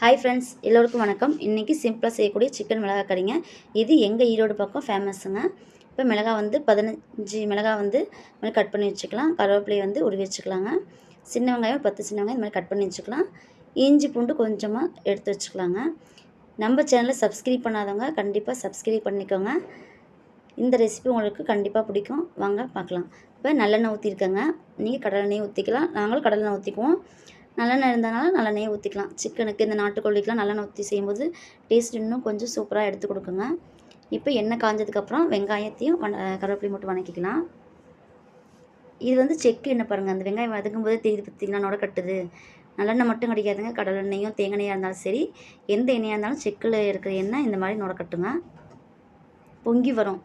Hi friends, எல்லோருக்கும் வணக்கம். இன்றைக்கி சிம்பிளாக செய்யக்கூடிய சிக்கன் மிளகாய் கறிங்க. இது எங்கள் ஈரோடு பக்கம் ஃபேமஸுங்க. இப்போ மிளகாய் வந்து 15 மிளகாய் வந்து இந்த மாதிரி கட் பண்ணி வச்சுக்கலாம். கருவேப்பிலையை வந்து உருவி வச்சுக்கலாங்க. சின்ன வெங்காயம் 10 சின்ன வெங்காயம் இந்த மாதிரி கட் பண்ணி வச்சுக்கலாம். இஞ்சி பூண்டு கொஞ்சமாக எடுத்து வச்சுக்கலாங்க. நம்ம சேனலை சப்ஸ்கிரைப் பண்ணாதவங்க கண்டிப்பாக சப்ஸ்கிரைப் பண்ணிக்கோங்க. இந்த ரெசிபி உங்களுக்கு கண்டிப்பாக பிடிக்கும். வாங்க பார்க்கலாம். இப்போ நல்லெண்ணெய் ஊற்றிருக்கேங்க. நீங்கள் கடலெண்ணெய் ஊற்றிக்கலாம். நாங்களும் கடலெண்ணெய் ஊற்றிக்குவோம். நல்லெண்ணெய் இருந்தனால நல்லெண்ணெயை ஊற்றிக்கலாம். சிக்கனுக்கு இந்த நாட்டுக்கோழிக்கெலாம் நல்லெண்ணெய் ஊற்றி செய்யும்போது டேஸ்ட் இன்னும் கொஞ்சம் சூப்பராக எடுத்து கொடுக்குங்க. இப்போ எண்ணெய் காஞ்சதுக்கப்புறம் வெங்காயத்தையும் கருவேப்பிலையும் மட்டும் வணக்கிக்கலாம். இது வந்து செக்கு எண்ணெய் பாருங்கள். அந்த வெங்காயம் வதக்கும்போது தெரியுது பார்த்திங்கன்னா, நொட கட்டுது. நல்லெண்ணெய் மட்டும் கிடைக்காதுங்க. கடலெண்ணெயும் தேங்காய் எண்ணெயாக இருந்தாலும் சரி, எந்த எண்ணெயாக இருந்தாலும் செக்கில் இருக்கிற எண்ணெய் இந்த மாதிரி நொட கட்டுங்க. பொங்கி வரும்.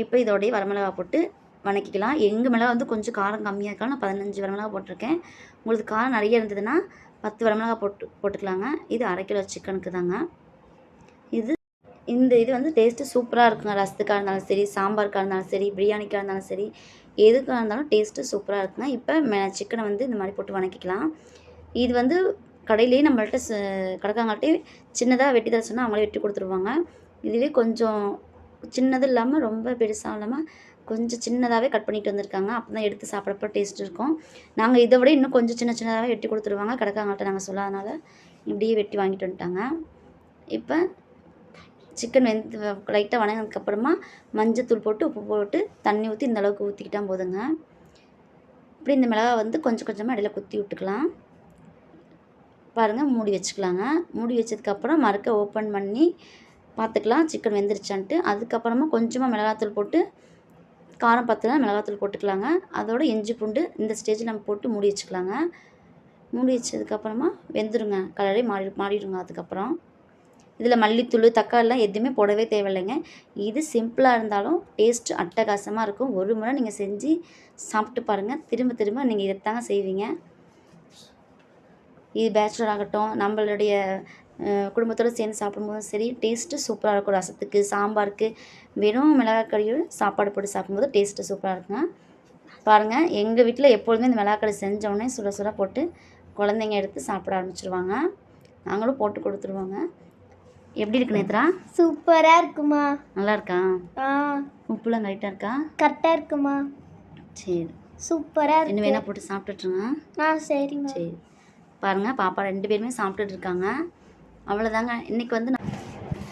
இப்போ இதோடைய வரமிளகா போட்டு வணக்கிக்கலாம். எங்கள் மிளகா வந்து கொஞ்சம் காரம் கம்மியாக இருக்கலாம். நான் 15 வரமிளகா போட்டிருக்கேன். உங்களுக்கு காரம் நிறைய இருந்ததுன்னா 10 வரமிளகா போட்டுக்கலாங்க. இது அரை கிலோ சிக்கனுக்கு தாங்க. இது வந்து டேஸ்ட்டு சூப்பராக இருக்குங்க. ரசத்துக்காக இருந்தாலும் சரி, சாம்பாருக்காக இருந்தாலும் சரி, பிரியாணிக்காக இருந்தாலும் சரி, எதுக்காக இருந்தாலும் டேஸ்ட்டு சூப்பராக இருக்குங்க. இப்போ சிக்கனை வந்து இந்த மாதிரி போட்டு வணக்கிக்கலாம். இது வந்து கடையிலேயே நம்மள்ட்ட கடைக்காங்கள்ட்டே சின்னதாக வெட்டி தர சொன்னால் அவங்களே வெட்டி கொடுத்துருவாங்க. இதுவே கொஞ்சம் சின்னது இல்லாமல் ரொம்ப பெருசாக இல்லாமல் கொஞ்சம் சின்னதாகவே கட் பண்ணிட்டு வந்திருக்காங்க. அப்போ தான் எடுத்து சாப்பிட்றப்ப டேஸ்ட் இருக்கும். நாங்கள் இதை விட இன்னும் கொஞ்சம் சின்னதாகவே வெட்டி கொடுத்துருவாங்க. கடைக்காங்கள்ட்ட நாங்கள் சொல்லாதனால இப்படியே வெட்டி வாங்கிட்டு வந்துட்டாங்க. இப்போ சிக்கன் லைட்டாக வணங்கினதுக்கப்புறமா மஞ்சத்தூள் போட்டு உப்பு போட்டு தண்ணி ஊற்றி இந்த அளவுக்கு ஊற்றிக்கிட்டால் போதுங்க. இப்படி இந்த மிளகாய் வந்து கொஞ்சம் கொஞ்சமாக இடையில குத்தி விட்டுக்கலாம். பாருங்கள், மூடி வச்சுக்கலாங்க. மூடி வச்சதுக்கப்புறம் மறுக்க ஓப்பன் பண்ணி பார்த்துக்கலாம் சிக்கன் வெந்துருச்சான்ட்டு. அதுக்கப்புறமா கொஞ்சமாக மிளகாத்தூள் போட்டு காரம் பத்தலைனா மிளகாத்தூள் போட்டுக்கலாங்க. அதோட இஞ்சி பூண்டு இந்த ஸ்டேஜில் நம்ம போட்டு மூடி வச்சுக்கலாங்க. மூடி வச்சதுக்கப்புறமா வெந்துருங்க. கலரே மாறிடுங்க. அதுக்கப்புறம் இதில் மல்லித்தூள் தக்காளிலாம் எதுவுமே போடவே தேவையில்லைங்க. இது சிம்பிளாக இருந்தாலும் டேஸ்ட் அட்டகாசமாக இருக்கும். ஒரு முறை நீங்கள் செஞ்சு சாப்பிட்டு பாருங்கள். திரும்ப திரும்ப நீங்கள் இதைத்தாங்க செய்வீங்க. இது பேச்சுலர் ஆகட்டும், நம்மளுடைய குடும்பத்தோடு சேர்ந்து சாப்பிடும்போதும் சரி, டேஸ்ட்டு சூப்பராக இருக்கும். ரசத்துக்கு, சாம்பாருக்கு, வெறும் மிளகாய் கறியோடு சாப்பாடு போட்டு சாப்பிடும்போது டேஸ்ட்டு சூப்பராக இருக்குங்க. பாருங்கள், எங்கள் வீட்டில் எப்பொழுதுமே இந்த மிளகாய் கறி செஞ்சோடனே சுட சுட போட்டு குழந்தைங்க எடுத்து சாப்பிட ஆரம்பிச்சிருவாங்க. நாங்களும் போட்டு கொடுத்துருவோங்க. எப்படி இருக்கு நேத்ரா? சூப்பராக இருக்குமா? நல்லா இருக்கா? உப்புலாம் கரெக்டாக இருக்கா? கரெக்டாக இருக்குமா? சரி, சூப்பராக இருக்கு. இன்னும் வேணா போட்டு சாப்பிட்டுட்ருங்க. சரிங்க. சரி, பாருங்கள், பாப்பா 2 பேருமே சாப்பிட்டுட்டு இருக்காங்க. அவ்வளோதாங்க. இன்றைக்கி வந்து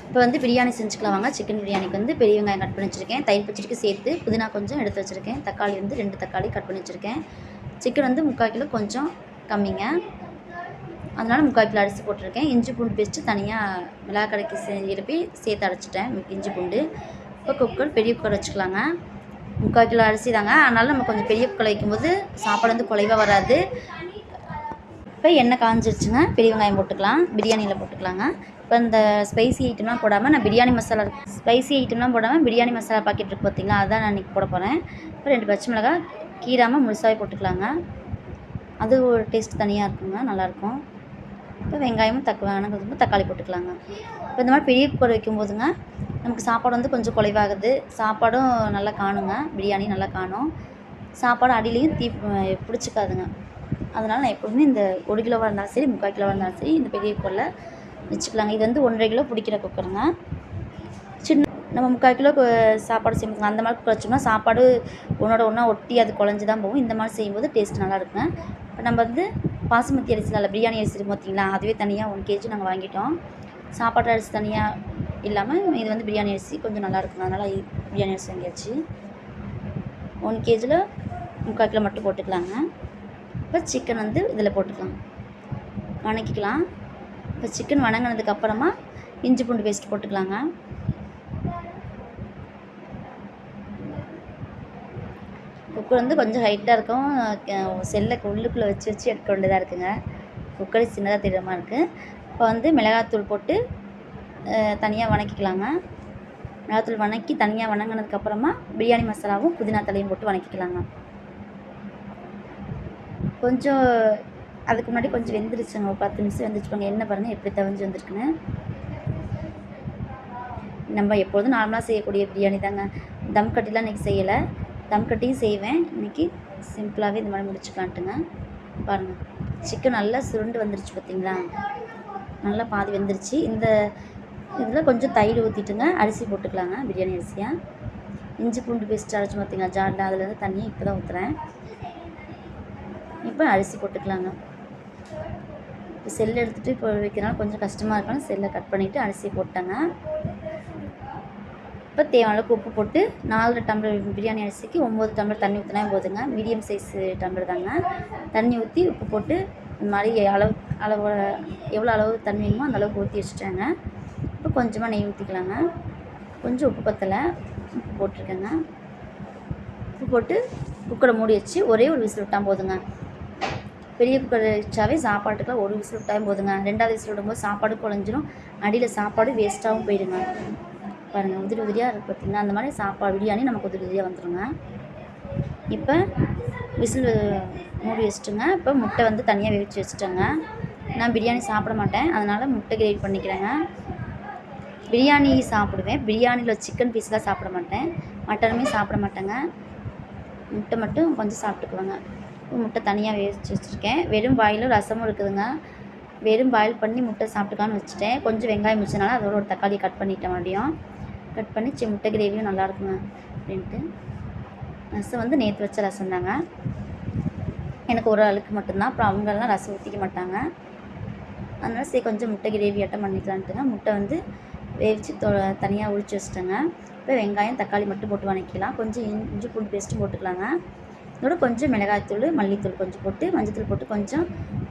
இப்போ வந்து பிரியாணி செஞ்சுக்கலாம் வாங்க. சிக்கன் பிரியாணிக்கு வந்து பெரிய வெங்காயம் கட் பண்ணி வச்சுருக்கேன். தயிர் பச்சடிக்கு சேர்த்து புதினா கொஞ்சம் எடுத்து வச்சுருக்கேன். தக்காளி வந்து 2 தக்காளி கட் பண்ணி வச்சுருக்கேன். சிக்கன் வந்து 3/4 கிலோ கொஞ்சம் கம்மிங்க. அதனால் 3/4 கிலோ அரிசி போட்டிருக்கேன். இஞ்சி பூண்டு பேஸ்ட்டு தனியாக மிளகாய் கடைக்கு இருப்பி சேர்த்து அரைச்சிட்டேன். இஞ்சி பூண்டு. இப்போ குக்கர் பெரிய குக்கர் வச்சுக்கலாங்க. 3/4 கிலோ அரிசி தாங்க. அதனால் நம்ம கொஞ்சம் பெரிய குக்கர் வைக்கும்போது சாப்பாடு வந்து குலைவாக வராது. இப்போ எண்ணெய் காஞ்சிருச்சுங்க. பெரிய வெங்காயம் போட்டுக்கலாம். பிரியாணியில் போட்டுக்கலாங்க. இப்போ இந்த ஸ்பைசி ஐட்டம்லாம் போடாமல் நான் பிரியாணி மசாலா பாக்கெட் இருக்குது பார்த்தீங்களா, அதுதான் நான் இன்றைக்கி போட போகிறேன். இப்போ 2 பச்சை மிளகாய் கீராமல் முழுசாகவே போட்டுக்கலாங்க. அது ஒரு டேஸ்ட் தனியாக இருக்குங்க, நல்லாயிருக்கும். இப்போ வெங்காயமும் தக்காளி போட்டுக்கலாங்க. இப்போ இந்த மாதிரி பெரிய குக்கர் வைக்கும்போதுங்க நமக்கு சாப்பாடு வந்து கொஞ்சம் குலைவாகுது. சாப்பாடும் நல்லா காணுங்க. பிரியாணி நல்லா காணும். சாப்பாடு அடியிலையும் பிடிச்சிக்காதுங்க. அதனால் நான் எப்போதுமே இந்த 1 கிலோவாக இருந்தாலும் சரி, 3/4 கிலோவாக இருந்தாலும் சரி, இந்த பெரிய குக்கரில் வச்சுக்கலாங்க. இது வந்து 1.5 கிலோ பிடிக்கிற குக்கருங்க. நம்ம 3/4 கிலோ சாப்பாடு செய்யணுங்க. அந்த மாதிரி குக்கர் வச்சோம்னா சாப்பாடு ஒன்றா ஒட்டி அது குழஞ்சி தான் போகும். இந்த மாதிரி செய்யும்போது டேஸ்ட் நல்லா இருக்குங்க. இப்போ நம்ம வந்து பாசுமதி அரிசி நல்ல பிரியாணி அரிசி இருக்கும் பார்த்தீங்களா, அதுவே தனியாக 1 kg நாங்கள் வாங்கிட்டோம். சாப்பாட்டு அரிசி தனியாக இல்லாமல் இது வந்து பிரியாணி அரிசி கொஞ்சம் நல்லா இருக்குங்க. அதனால் பிரியாணி அரிசி வாங்கியாச்சு. 1 kgயில் 3/4 கிலோ மட்டும் போட்டுக்கலாங்க. இப்போ சிக்கன் வந்து இதில் போட்டுக்கலாம், வணக்கிக்கலாம். இப்போ சிக்கன் வணங்கினதுக்கப்புறமா இஞ்சி பூண்டு பேஸ்ட் போட்டுக்கலாங்க. குக்கர் வந்து கொஞ்சம் ஹைட்டாக இருக்கும். செல்லை உள்ளுக்குள்ளே வச்சு எடுக்க வேண்டியதாக இருக்குங்க. குக்கர் சின்னதாக தெரியுற மாதிரி இருக்குது. இப்போ வந்து மிளகாத்தூள் போட்டு தனியாக வணக்கிக்கலாங்க. மிளகாத்தூள் வணக்கி தனியாக வணங்கினதுக்கப்புறமா பிரியாணி மசாலாவும் புதினா தலையும் போட்டு வணக்கிக்கலாங்க. கொஞ்சம் அதுக்கு முன்னாடி கொஞ்சம் வெந்துருச்சுங்க. ஒரு 10 நிமிஷம் வெந்துச்சுப்பாங்க. என்ன பாருங்கள் எப்படி தவிஞ்சு வந்துருக்குன்னு. நம்ம எப்போதும் நார்மலாக செய்யக்கூடிய பிரியாணி தாங்க. தம் கட்டிலாம் இன்றைக்கி செய்யலை. தம் கட்டியும் செய்வேன். இன்றைக்கி சிம்பிளாகவே இந்த மாதிரி முடிச்சுக்கலான்ட்டுங்க. பாருங்கள், சிக்கன் நல்லா சுருண்டு வந்துருச்சு பார்த்தீங்களா. நல்லா பாதி வெந்துருச்சு. இந்த இதில் கொஞ்சம் தயிர் ஊற்றிட்டுங்க அரிசி போட்டுக்கலாங்க, பிரியாணி அரிசியாக. இஞ்சி பூண்டு பேஸ்ட் அரைச்சி பார்த்தீங்களா ஜாரில், அதுலேருந்து தண்ணியை இப்போ தான் ஊற்றுறேன். இப்போ அரிசி போட்டுக்கலாங்க. இப்போ செல் எடுத்துகிட்டு இப்போ வைக்கிறனால கொஞ்சம் கஷ்டமாக இருக்கணும், செல்லை கட் பண்ணிவிட்டு அரிசி போட்டேங்க. இப்போ தேவையான அளவுக்கு உப்பு போட்டு 4 டம்ளர் பிரியாணி அரிசிக்கு 9 டம்ளர் தண்ணி ஊற்றினா போதுங்க. மீடியம் சைஸ் டம்ளர் தாங்க. தண்ணி ஊற்றி உப்பு போட்டு இந்த மாதிரி எவ்வளோ அளவு தண்ணி வேணுமோ அந்த அளவுக்கு ஊற்றி வச்சுட்டேங்க. இப்போ கொஞ்சமாக நெய் ஊற்றிக்கலாங்க. கொஞ்சம் உப்பு பத்தலை, உப்பு போட்டிருக்கேங்க. உப்பு போட்டு குக்கரை மூடி வச்சு ஒரே ஒரு விசில் விட்டால் போதுங்க. பெரிய குக்கர் வச்சாவே சாப்பாட்டுக்குலாம் ஒரு விசில் விட்டாலும் போதுங்க. 2வது விசில் விடும்போது சாப்பாடு குழஞ்சிரும், அடியில் சாப்பாடு வேஸ்ட்டாகவும் போயிடுங்க. பாருங்கள் உதிரி உதிரியாக இருக்குது பார்த்திங்கன்னா, அந்த மாதிரி சாப்பாடு பிரியாணி நமக்கு உதிரி உதிரியாக வந்துடுங்க. இப்போ விசில் மூடி வச்சுட்டுங்க. இப்போ முட்டை வந்து தனியாக வேவிச்சு வச்சுட்டேங்க. நான் பிரியாணி சாப்பிட மாட்டேன், அதனால் முட்டை கிரேவி பண்ணிக்கிறேங்க. பிரியாணி சாப்பிடுவேன், பிரியாணியில் சிக்கன் பீஸ்லாம் சாப்பிட மாட்டேன், மட்டனுமே சாப்பிட மாட்டேங்க. முட்டை மட்டும் கொஞ்சம் சாப்பிட்டுக்குவேங்க. முட்டை தனியாக வேவிச்சு வச்சுருக்கேன். வெறும் பாயில் ரசமும் இருக்குதுங்க. வெறும் பாயில் பண்ணி முட்டை சாப்பிட்டுக்கலான்னு வச்சுட்டேன். கொஞ்சம் வெங்காயம் வச்சனால அதோட ஒரு தக்காளி கட் பண்ணிட்டேன். மறுபடியும் கட் பண்ணி முட்டை கிரேவியும் நல்லாயிருக்குங்க அப்படின்ட்டு. ரசம் வந்து நேற்று வச்ச ரசம் தாங்க, எனக்கு ஒரு ஆளுக்கு மட்டும்தான். அப்புறம் அவங்கெல்லாம் ரசம் ஊற்றிக்க மாட்டாங்க, அதனால் சரி கொஞ்சம் முட்டை கிரேவி ஆட்டம் பண்ணிக்கலான்ட்டுங்க. முட்டை வந்து வேவிச்சு தனியாக உரிச்சு வச்சுட்டேங்க. இப்போ வெங்காயம் தக்காளி மட்டும் போட்டு வதக்கிக்கலாம். கொஞ்சம் இஞ்சி பூண்டு பேஸ்ட்டும் போட்டுக்கலாங்க. இதோட கொஞ்சம் மிளகாய்த்தூள் மல்லித்தூள் கொஞ்சம் போட்டு மஞ்சத்தூள் போட்டு கொஞ்சம்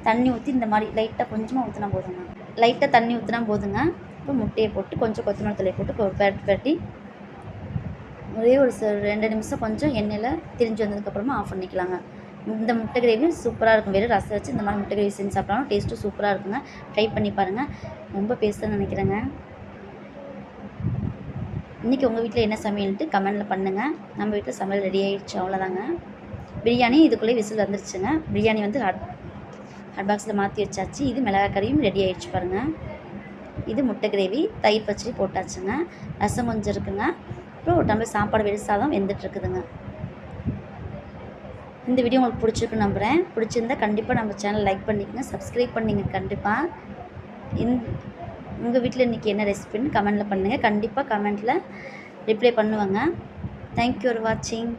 தண்ணி ஊற்றி இந்த மாதிரி லைட்டாக கொஞ்சமாக ஊற்றினா போதுங்க. லைட்டாக தண்ணி ஊற்றினா போதுங்க. இப்போ முட்டையை போட்டு கொஞ்சம் கொத்தமல்லி தழையை போட்டு பரட்டி ஒரே ஒரு 2 நிமிஷம் கொஞ்சம் எண்ணெயில் திரிஞ்சு வந்ததுக்கப்புறமா ஆஃப் பண்ணிக்கலாங்க. இந்த முட்டை கிரேவியும் சூப்பராக இருக்கும். வெறும் ரசம் வச்சு இந்த மாதிரி முட்டை கிரேவி செஞ்சு சாப்பிட்டாலும் டேஸ்ட்டும் சூப்பராக இருக்குங்க. ட்ரை பண்ணி பாருங்கள். ரொம்ப பேசுகிறேன்னு நினைக்கிறேங்க. இன்றைக்கி உங்கள் வீட்டில் என்ன சமையல்ன்ட்டு கமெண்டில் பண்ணுங்கள். நம்ம வீட்டில் சமையல் ரெடி ஆகிடுச்சு, அவ்வளோதாங்க. பிரியாணி இதுக்குள்ளே விசில் வந்துருச்சுங்க. பிரியாணி வந்து ஹாட் பாக்ஸில் மாற்றி வச்சாச்சு. இது மிளகாய் கறியும் ரெடி ஆகிடுச்சு பாருங்கள். இது முட்டை கிரேவி, தயிர் பச்சடி போட்டாச்சுங்க. ரசம் கொஞ்சம் இருக்குங்க. அப்புறம் ஒரு டம்ளர் சாப்பாடு வெறும் சாதம் வெந்துட்டுருக்குதுங்க. இந்த வீடியோ உங்களுக்கு பிடிச்சிருக்குன்னு நம்புகிறேன். பிடிச்சிருந்தா கண்டிப்பாக நம்ம சேனல் லைக் பண்ணிக்கங்க, சப்ஸ்கிரைப் பண்ணிங்க. கண்டிப்பாக உங்கள் வீட்டில் இன்றைக்கி என்ன ரெசிபின்னு கமெண்டில் பண்ணுங்கள். கண்டிப்பாக கமெண்ட்டில் ரிப்ளை பண்ணுவாங்க. தேங்க்யூ ஃபார் வாட்சிங்.